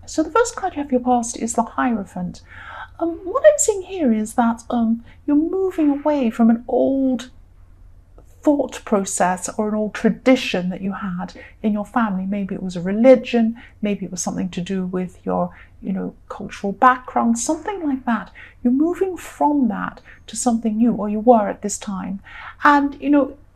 So the first card you have for your past is the Hierophant. What I'm seeing here is that you're moving away from an old thought process or an old tradition that you had in your family. Maybe it was a religion, maybe it was something to do with your, cultural background, something like that. You're moving from that to something new, or you were at this time. And,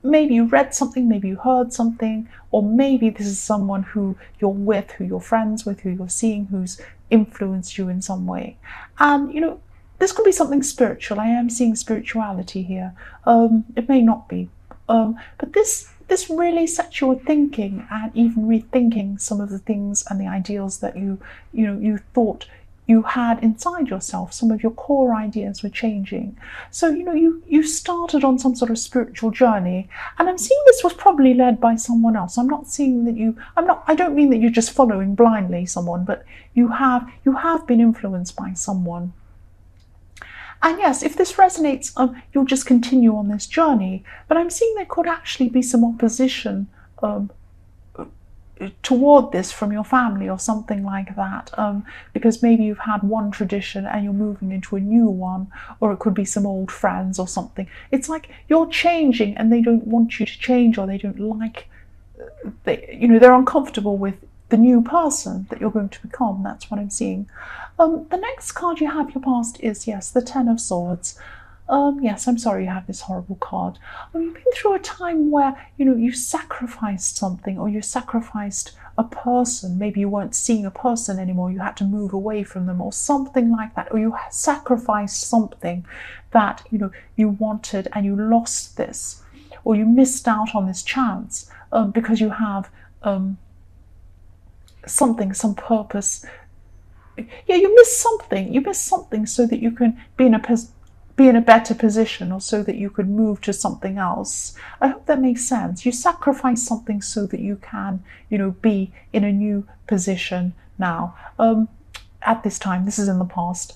maybe you read something, maybe you heard something, or maybe this is someone who you're with, who you're friends with, who you're seeing, who's influenced you in some way. And, this could be something spiritual. I am seeing spirituality here. It may not be. But this really sets you thinking and even rethinking some of the things and the ideals that you thought you had inside yourself. Some of your core ideas were changing. So, you started on some sort of spiritual journey, and I'm seeing this was probably led by someone else. I'm not seeing that I don't mean that you're just following blindly someone, but you have been influenced by someone. And yes, if this resonates, you'll just continue on this journey. But I'm seeing there could actually be some opposition toward this from your family or something like that, because maybe you've had one tradition and you're moving into a new one, or it could be some old friends or something. It's like you're changing and they don't want you to change, or they don't like, they're uncomfortable with the new person that you're going to become. That's what I'm seeing. The next card you have your past is, yes, the Ten of Swords. Yes, I'm sorry you have this horrible card. You've been through a time where, you sacrificed something, or you sacrificed a person. Maybe you weren't seeing a person anymore, you had to move away from them or something like that, or you sacrificed something that, you wanted and you lost this, or you missed out on this chance because you have something, some purpose. Yeah, you miss something so that you can be in a better position, or so that you could move to something else. I hope that makes sense. You sacrifice something so that you can, be in a new position now. At this time, this is in the past.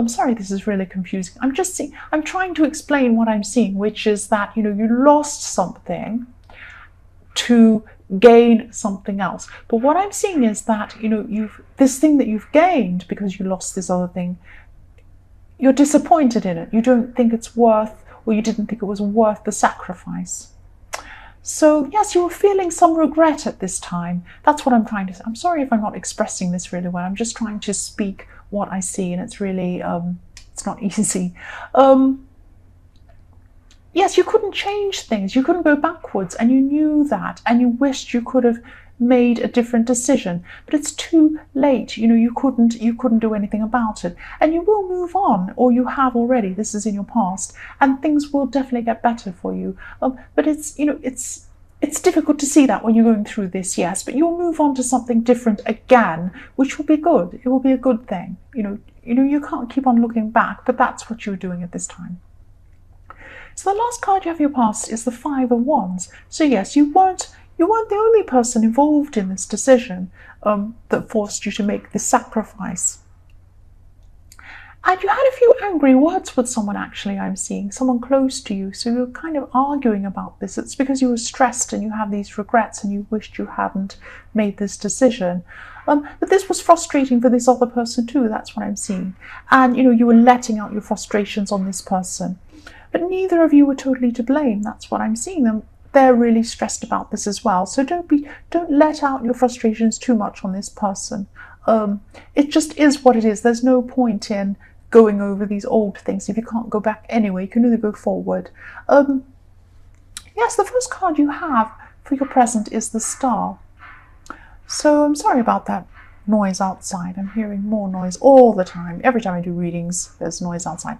Sorry, this is really confusing. I'm trying to explain what I'm seeing, which is that, you lost something to gain something else. But what I'm seeing is that, this thing that you've gained because you lost this other thing, you're disappointed in it. You don't think it's worth, or you didn't think it was worth the sacrifice. So yes, you were feeling some regret at this time. That's what I'm trying to say. I'm sorry if I'm not expressing this really well. I'm just trying to speak what I see, and it's really, it's not easy. Yes, you couldn't change things. You couldn't go backwards, and you knew that, and you wished you could have made a different decision, but it's too late. You couldn't do anything about it, and you will move on, or you have already. This is in your past, and things will definitely get better for you. But it's difficult to see that when you're going through this, yes, but you'll move on to something different again, which will be good. It will be a good thing. You can't keep on looking back, but that's what you're doing at this time. So the last card you have in your past is the Five of Wands. So yes, you weren't the only person involved in this decision that forced you to make this sacrifice. And you had a few angry words with someone, actually, I'm seeing, someone close to you. So you're kind of arguing about this. It's because you were stressed and you have these regrets and you wished you hadn't made this decision. But this was frustrating for this other person too, that's what I'm seeing. And, you were letting out your frustrations on this person. But neither of you were totally to blame. That's what I'm seeing. They're really stressed about this as well. So don't let out your frustrations too much on this person. It just is what it is. There's no point in going over these old things. If you can't go back anyway, you can only go forward. Yes, the first card you have for your present is the Star. So I'm sorry about that noise outside. I'm hearing more noise all the time. Every time I do readings, there's noise outside.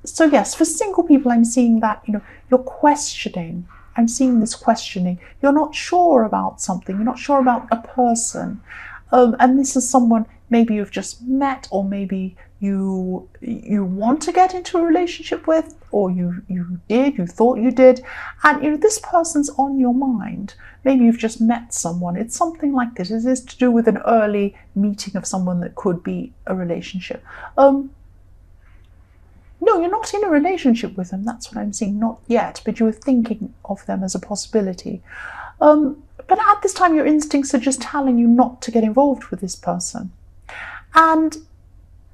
So yes, for single people, I'm seeing that, you're questioning. I'm seeing this questioning. You're not sure about something. You're not sure about a person. And this is someone maybe you've just met, or maybe you want to get into a relationship with, or you thought you did. And, this person's on your mind. Maybe you've just met someone. It's something like this. It is to do with an early meeting of someone that could be a relationship. No, you're not in a relationship with them. That's what I'm seeing. Not yet, but you were thinking of them as a possibility. But But at this time, your instincts are just telling you not to get involved with this person. And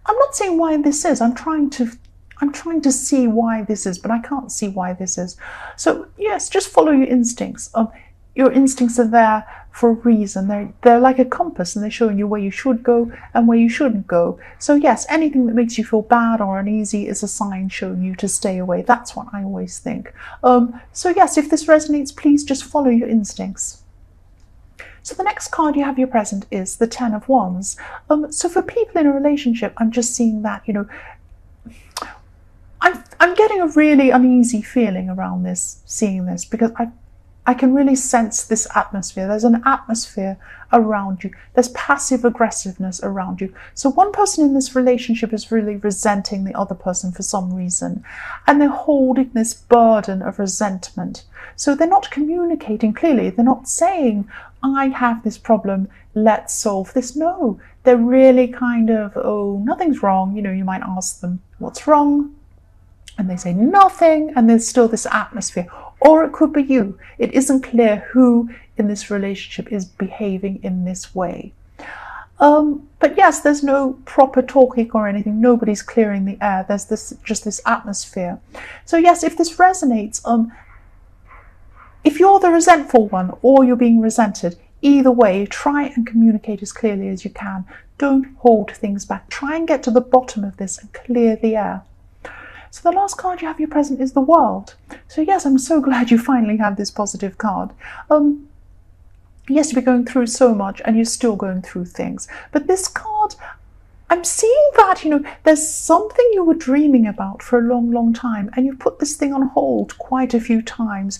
I'm not saying why this is. I'm trying to see why this is, but I can't see why this is. So yes, just follow your instincts. Your instincts are there for a reason. They're like a compass, and they're showing you where you should go and where you shouldn't go. So yes, anything that makes you feel bad or uneasy is a sign showing you to stay away. That's what I always think. So yes, if this resonates, please just follow your instincts. So the next card you have your present is the Ten of Wands. So for people in a relationship, I'm just seeing that, I'm getting a really uneasy feeling around this, seeing this, because I can really sense this atmosphere. There's an atmosphere around you. There's passive aggressiveness around you. So one person in this relationship is really resenting the other person for some reason, and they're holding this burden of resentment. So they're not communicating clearly. They're not saying, I have this problem, let's solve this. No, they're really kind of, oh, nothing's wrong. You might ask them, what's wrong? And they say nothing, and there's still this atmosphere. Or it could be you. It isn't clear who in this relationship is behaving in this way. But yes, there's no proper talking or anything. Nobody's clearing the air. There's just this atmosphere. So yes, if this resonates, if you're the resentful one or you're being resented, either way, try and communicate as clearly as you can. Don't hold things back. Try and get to the bottom of this and clear the air. So the last card you have your present is the World. So yes, I'm so glad you finally have this positive card. Yes, you've been going through so much and you're still going through things. But this card, I'm seeing that, there's something you were dreaming about for a long, long time, and you've put this thing on hold quite a few times.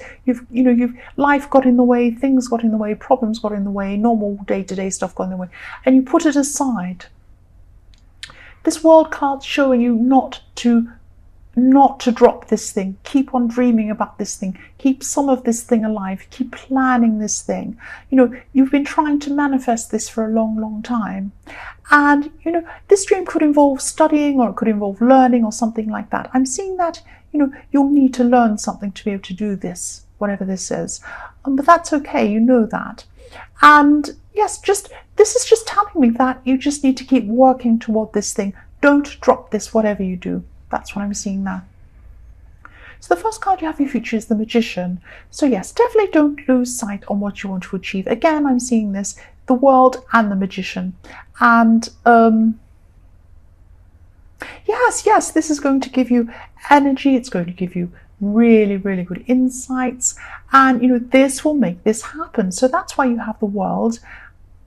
Life got in the way, things got in the way, problems got in the way, normal day-to-day stuff got in the way, and you put it aside. This World card's showing you not to drop this thing. Keep on dreaming about this thing. Keep some of this thing alive. Keep planning this thing. You've been trying to manifest this for a long, long time. And, this dream could involve studying, or it could involve learning or something like that. I'm seeing that, you'll need to learn something to be able to do this, whatever this is. But that's okay. You know that. And yes, this is just telling me that you just need to keep working toward this thing. Don't drop this, whatever you do. That's what I'm seeing now. So the first card you have in your future is the Magician. So yes, definitely don't lose sight on what you want to achieve. Again, I'm seeing this, the World and the Magician. And yes, this is going to give you energy. It's going to give you really, really good insights. And, this will make this happen. So that's why you have the World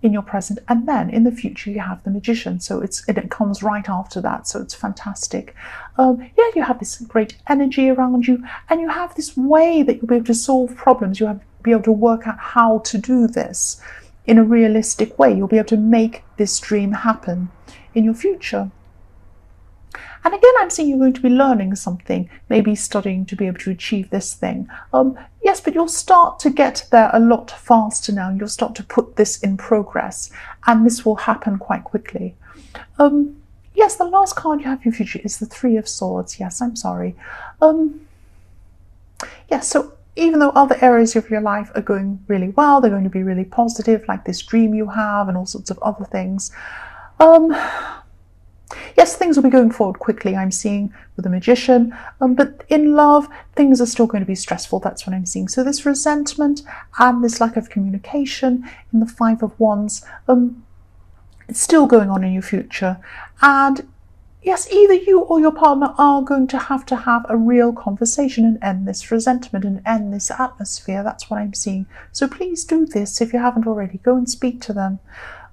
in your present, and then in the future you have the Magician, so it comes right after that, so it's fantastic. You have this great energy around you, and you have this way that you'll be able to solve problems. You'll be able to work out how to do this in a realistic way. You'll be able to make this dream happen in your future. And again, I'm seeing you're going to be learning something, maybe studying to be able to achieve this thing. Yes, but you'll start to get there a lot faster now. You'll start to put this in progress, and this will happen quite quickly. Yes, the last card you have in your future is the Three of Swords. Yes, I'm sorry. Yes, so even though other areas of your life are going really well, they're going to be really positive, like this dream you have and all sorts of other things. Yes, things will be going forward quickly, I'm seeing, with the Magician. But in love, things are still going to be stressful. That's what I'm seeing. So this resentment and this lack of communication in the Five of Wands, it's still going on in your future. And yes, either you or your partner are going to have a real conversation and end this resentment and end this atmosphere. That's what I'm seeing. So please do this if you haven't already. Go and speak to them.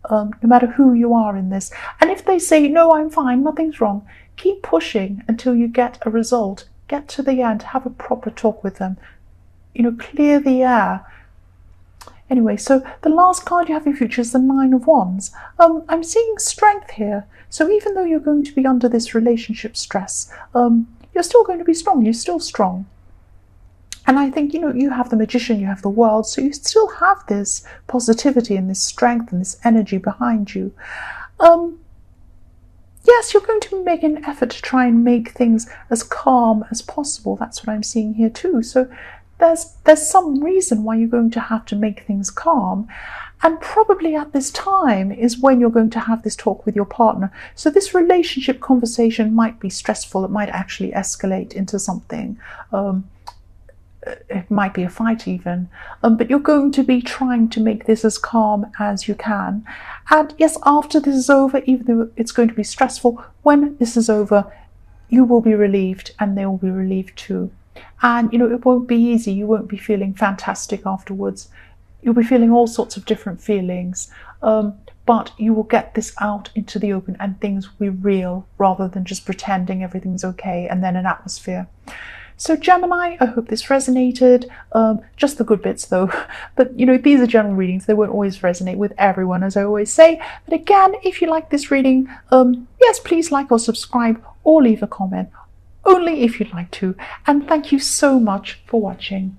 No matter who you are in this. And if they say, no, I'm fine, nothing's wrong, keep pushing until you get a result. Get to the end, have a proper talk with them. Clear the air. Anyway, so the last card you have in your future is the Nine of Wands. I'm seeing strength here. So even though you're going to be under this relationship stress, you're still going to be strong. You're still strong. And I think, you have the Magician, you have the World, so you still have this positivity and this strength and this energy behind you. Yes, you're going to make an effort to try and make things as calm as possible. That's what I'm seeing here too. So there's some reason why you're going to have to make things calm. And probably at this time is when you're going to have this talk with your partner. So this relationship conversation might be stressful. It might actually escalate into something. It might be a fight even. But you're going to be trying to make this as calm as you can. And yes, after this is over, even though it's going to be stressful, when this is over, you will be relieved and they will be relieved too. And it won't be easy. You won't be feeling fantastic afterwards. You'll be feeling all sorts of different feelings, but you will get this out into the open and things will be real rather than just pretending everything's okay and then an atmosphere. So Gemini, I hope this resonated, just the good bits though, but these are general readings, they won't always resonate with everyone, as I always say. But again, if you like this reading, yes, please like or subscribe or leave a comment, only if you'd like to. And thank you so much for watching.